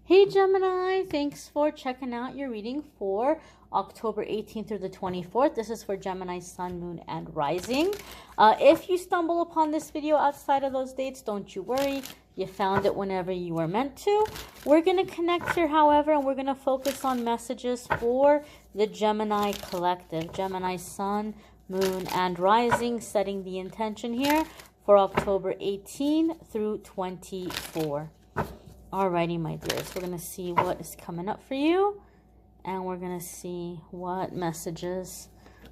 Hey Gemini, thanks for checking out your reading for October 18th through the 24th. This is for Gemini, Sun, Moon, and Rising. If you stumble upon this video outside of those dates, don't you worry. You found it whenever you were meant to. We're going to connect here, however, and we're going to focus on messages for the Gemini collective. Gemini, Sun, Moon, and Rising, setting the intention here for October 18 through 24. Alrighty, my dears, we're going to see what is coming up for you, and we're going to see what messages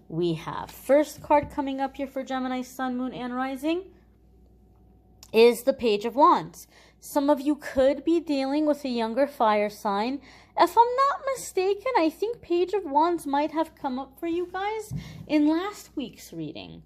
we have. First card coming up here for Gemini, Sun, Moon, and Rising is the Page of Wands. Some of you could be dealing with a younger fire sign. If I'm not mistaken, I think Page of Wands might have come up for you guys in last week's reading.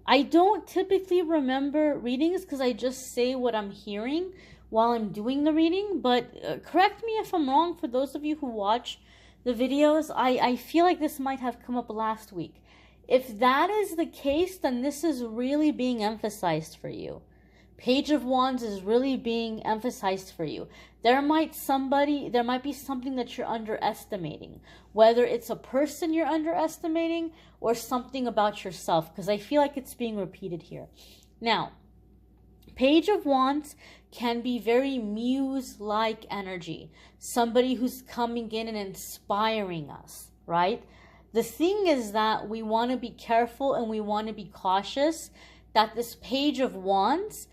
I don't typically remember readings because I just say what I'm hearing while I'm doing the reading. But correct me if I'm wrong. For those of you who watch the videos, I feel like this might have come up last week. If that is the case, then this is really being emphasized for you. Page of Wands is really being emphasized for you. There might be something that you're underestimating, whether it's a person you're underestimating or something about yourself, because I feel like it's being repeated here. Now, Page of Wands can be very muse-like energy, somebody who's coming in and inspiring us, right? The thing is that we want to be careful and we want to be cautious that this Page of Wands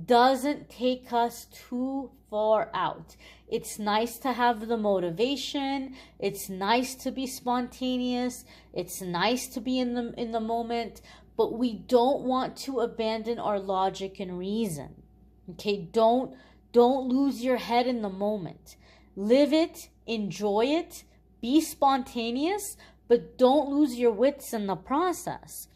doesn't take us too far out. It's nice to have the motivation. It's nice to be spontaneous. It's nice to be in the moment, but we don't want to abandon our logic and reason. Okay, don't lose your head in the moment. Live it, enjoy it, be spontaneous, but don't lose your wits in the process.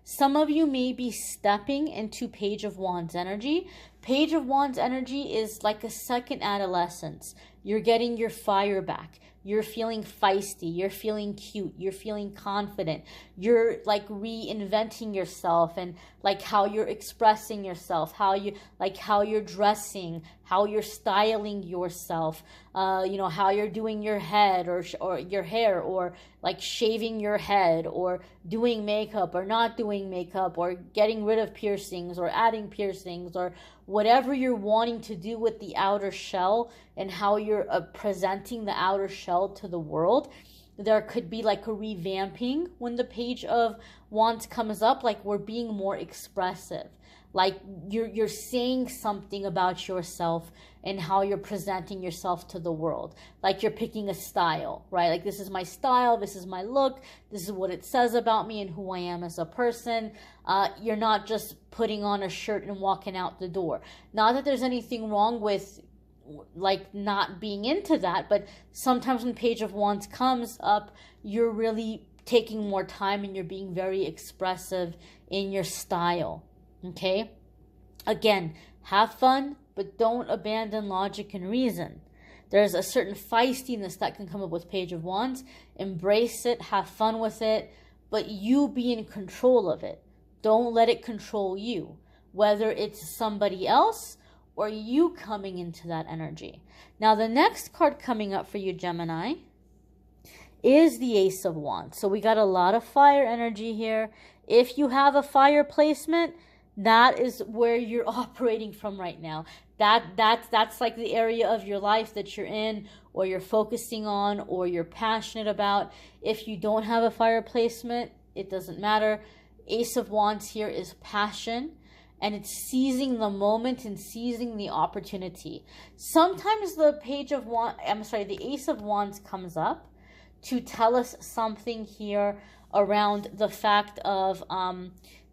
Some of you may be stepping into Page of Wands energy. Page of Wands energy is like a second adolescence. You're getting your fire back. You're feeling feisty. You're feeling cute. You're feeling confident. You're like reinventing yourself and like how you're expressing yourself, how you're dressing, how you're styling yourself, how you're doing your head or your hair, or like shaving your head, or doing makeup or not doing makeup, or getting rid of piercings or adding piercings, or whatever you're wanting to do with the outer shell and how you're presenting the outer shell to the world. There could be like a revamping when the Page of Wands comes up, like we're being more expressive. Like you're saying something about yourself and how you're presenting yourself to the world. Like you're picking a style, right? Like this is my style, this is my look, this is what it says about me and who I am as a person. You're not just putting on a shirt and walking out the door. Not that there's anything wrong with like not being into that, but sometimes when Page of Wands comes up, you're really taking more time and you're being very expressive in your style. Okay, again, have fun, but don't abandon logic and reason. There's a certain feistiness that can come up with Page of Wands. Embrace it, have fun with it, but you be in control of it. Don't let it control you, whether it's somebody else or you coming into that energy. Now, the next card coming up for you, Gemini, is the Ace of Wands. So we got a lot of fire energy here. If you have a fire placement, that is where you're operating from right now. That's like the area of your life that you're in, or you're focusing on, or you're passionate about. If you don't have a fire placement, it doesn't matter. Ace of Wands here is passion, and it's seizing the moment and seizing the opportunity. Sometimes the the Ace of Wands comes up to tell us something here around the fact of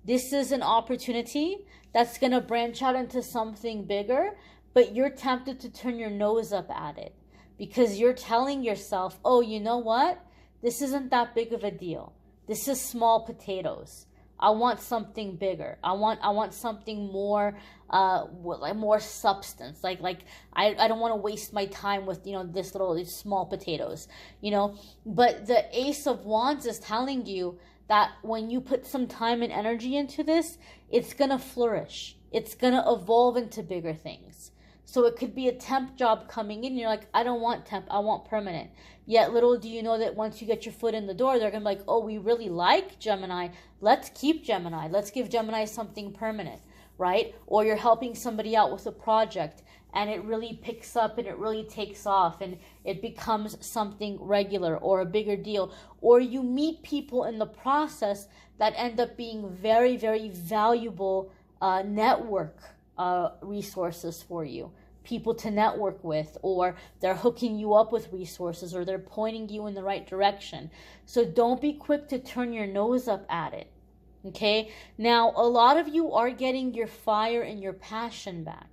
this is an opportunity that's going to branch out into something bigger, but you're tempted to turn your nose up at it because you're telling yourself, oh, you know what? This isn't that big of a deal. This is small potatoes. I want something bigger. I want something more, like more substance. Like I don't want to waste my time with, these small potatoes, But the Ace of Wands is telling you that when you put some time and energy into this, it's going to flourish. It's going to evolve into bigger things. So it could be a temp job coming in. You're like, I don't want temp, I want permanent. Yet little do you know that once you get your foot in the door, they're going to be like, oh, we really like Gemini. Let's keep Gemini. Let's give Gemini something permanent, right? Or you're helping somebody out with a project and it really picks up and it really takes off and it becomes something regular or a bigger deal. Or you meet people in the process that end up being very, very valuable network resources for you, people to network with, or they're hooking you up with resources, or they're pointing you in the right direction. So don't be quick to turn your nose up at it. Okay, now a lot of you are getting your fire and your passion back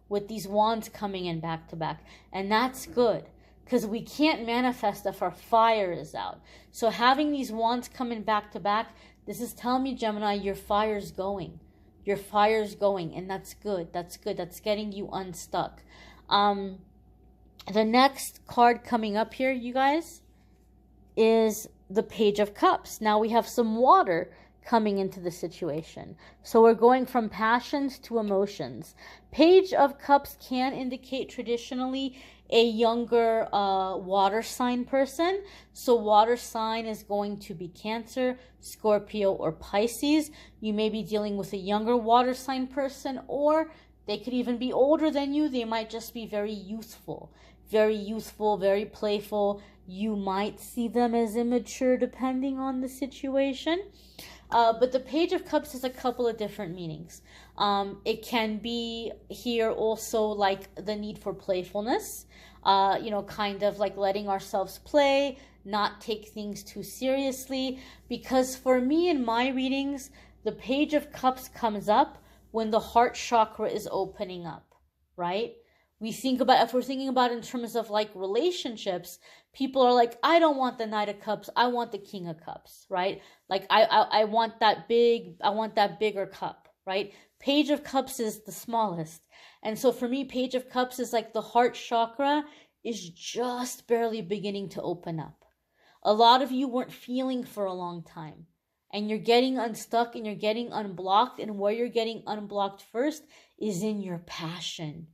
with these wands coming in back to back, and that's good, because we can't manifest if our fire is out. So having these wands coming back to back, this is telling me, Gemini, your fire's going. Your fire's going, and that's good. That's good. That's getting you unstuck. The next card coming up here, you guys, is the Page of Cups. Now we have some water coming into the situation. So we're going from passions to emotions. Page of Cups can indicate traditionally a younger water sign person. So water sign is going to be Cancer, Scorpio, or Pisces. You may be dealing with a younger water sign person, or they could even be older than you. They might just be very youthful, very playful. You might see them as immature depending on the situation. But the Page of Cups has a couple of different meanings. It can be here also like the need for playfulness, you know, kind of like letting ourselves play, not take things too seriously. Because for me in my readings, the Page of Cups comes up when the heart chakra is opening up, right? We think about, if we're thinking about in terms of like relationships, people are like, I don't want the Knight of Cups, I want the King of Cups, right? Like I want that bigger cup, right? Page of Cups is the smallest. And so for me, Page of Cups is like the heart chakra is just barely beginning to open up. A lot of you weren't feeling for a long time, and you're getting unstuck and you're getting unblocked. And where you're getting unblocked first is in your passion,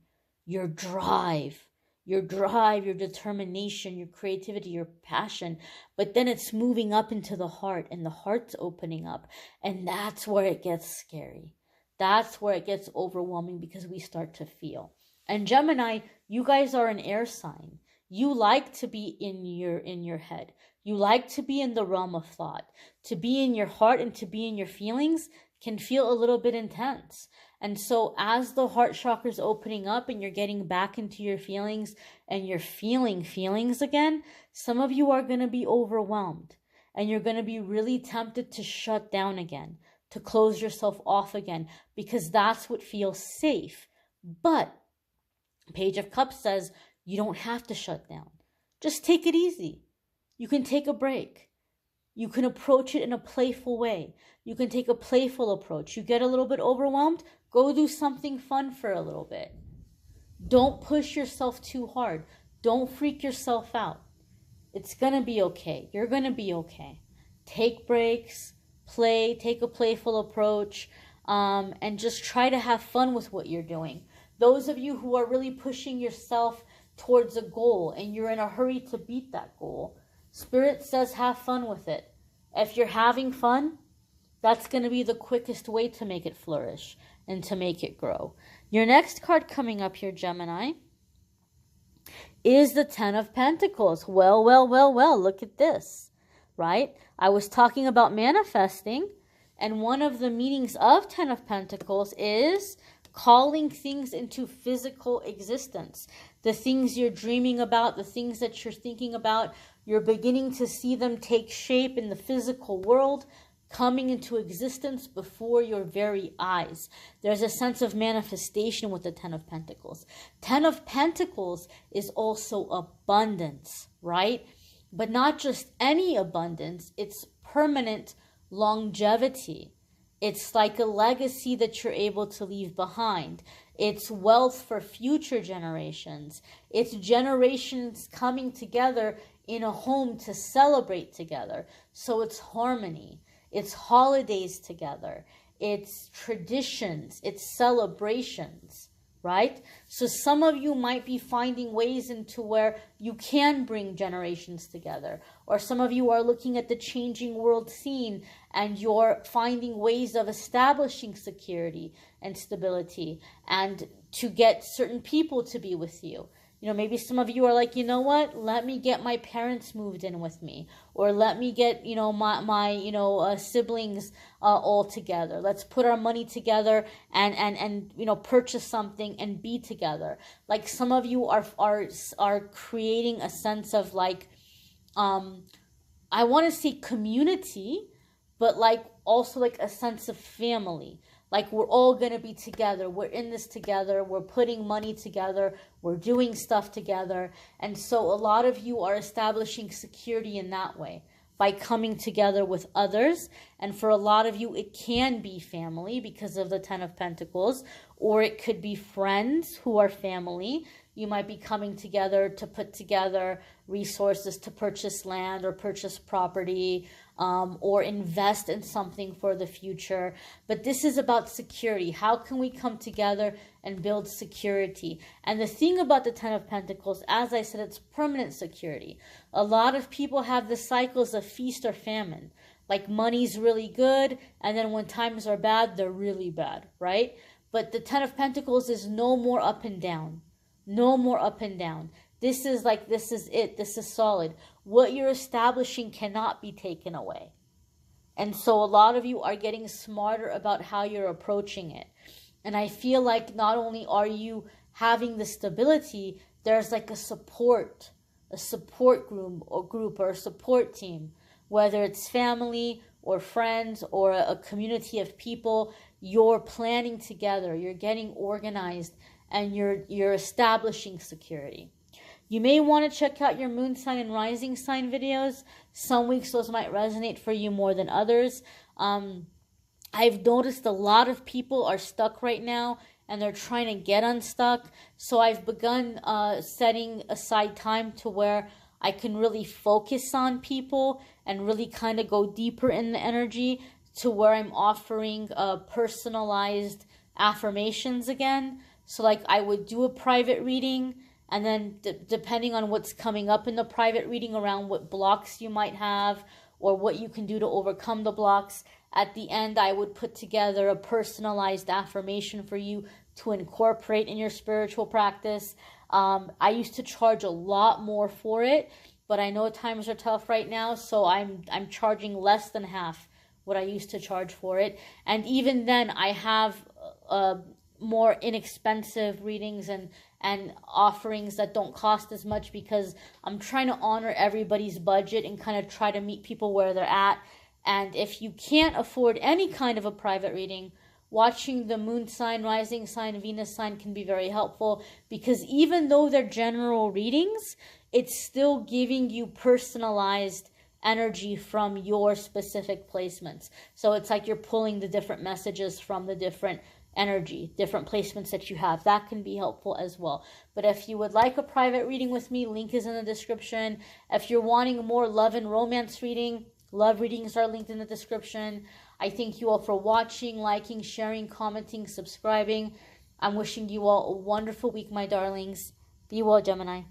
your drive, your determination, your creativity, your passion. But then it's moving up into the heart, and the heart's opening up. And that's where it gets scary. That's where it gets overwhelming, because we start to feel. And Gemini, you guys are an air sign. You like to be in your head. You like to be in the realm of thought. To be in your heart and to be in your feelings can feel a little bit intense. And so as the heart chakra is opening up and you're getting back into your feelings and you're feeling feelings again, some of you are going to be overwhelmed, and you're going to be really tempted to shut down again, to close yourself off again, because that's what feels safe. But Page of Cups says you don't have to shut down. Just take it easy. You can take a break. You can approach it in a playful way. You can take a playful approach. You get a little bit overwhelmed, go do something fun for a little bit. Don't push yourself too hard. Don't freak yourself out. It's going to be okay. You're going to be okay. Take breaks, play, take a playful approach, and just try to have fun with what you're doing. Those of you who are really pushing yourself towards a goal and you're in a hurry to beat that goal, Spirit says have fun with it. If you're having fun, that's going to be the quickest way to make it flourish and to make it grow. Your next card coming up here, Gemini, is the Ten of Pentacles. Well, look at this, right? I was talking about manifesting, and one of the meanings of Ten of Pentacles is calling things into physical existence. The things you're dreaming about, the things that you're thinking about, you're beginning to see them take shape in the physical world, coming into existence before your very eyes. There's a sense of manifestation with the Ten of Pentacles. Ten of Pentacles is also abundance, right? But not just any abundance, it's permanent longevity. It's like a legacy that you're able to leave behind. It's wealth for future generations. It's generations coming together in a home to celebrate together. So it's harmony. It's holidays together. It's traditions. It's celebrations, right? So some of you might be finding ways into where you can bring generations together, or some of you are looking at the changing world scene and you're finding ways of establishing security and stability and to get certain people to be with you. You know, maybe some of you are like, you know what, let me get my parents moved in with me, or let me get, you know, my siblings all together. Let's put our money together and you know, purchase something and be together. Like some of you are creating a sense of like, I want to say community, but like also like a sense of family. Like we're all going to be together. We're in this together. We're putting money together. We're doing stuff together. And so a lot of you are establishing security in that way by coming together with others. And for a lot of you, it can be family because of the Ten of Pentacles, or it could be friends who are family. You might be coming together to put together resources to purchase land or purchase property, or invest in something for the future. But this is about security. How can we come together and build security? And the thing about the Ten of Pentacles, as I said, it's permanent security. A lot of people have the cycles of feast or famine. Like money's really good, and then when times are bad, they're really bad, right? But the Ten of Pentacles is no more up and down. No more up and down. This is like, this is it. This is solid. What you're establishing cannot be taken away. And so a lot of you are getting smarter about how you're approaching it. And I feel like not only are you having the stability, there's like a support group or a support team, whether it's family or friends or a community of people. You're planning together, you're getting organized, and you're establishing security. You may want to check out your moon sign and rising sign videos. Some weeks those might resonate for you more than others. I've noticed a lot of people are stuck right now and they're trying to get unstuck. So I've begun setting aside time to where I can really focus on people and really kind of go deeper in the energy, to where I'm offering personalized affirmations again. So like I would do a private reading, and then depending on what's coming up in the private reading around what blocks you might have or what you can do to overcome the blocks, at the end I would put together a personalized affirmation for you to incorporate in your spiritual practice. I used to charge a lot more for it, but I know times are tough right now, so I'm charging less than half what I used to charge for it. And even then I have more inexpensive readings and offerings that don't cost as much, because I'm trying to honor everybody's budget and kind of try to meet people where they're at. And if you can't afford any kind of a private reading, watching the moon sign, rising sign, Venus sign can be very helpful, because even though they're general readings, it's still giving you personalized energy from your specific placements. So it's like you're pulling the different messages from the different energy, different placements that you have. That can be helpful as well. But if you would like a private reading with me, link is in the description. If you're wanting more love and romance reading, love readings are linked in the description. I thank you all for watching, liking, sharing, commenting, subscribing. I'm wishing you all a wonderful week, my darlings. Be well, Gemini.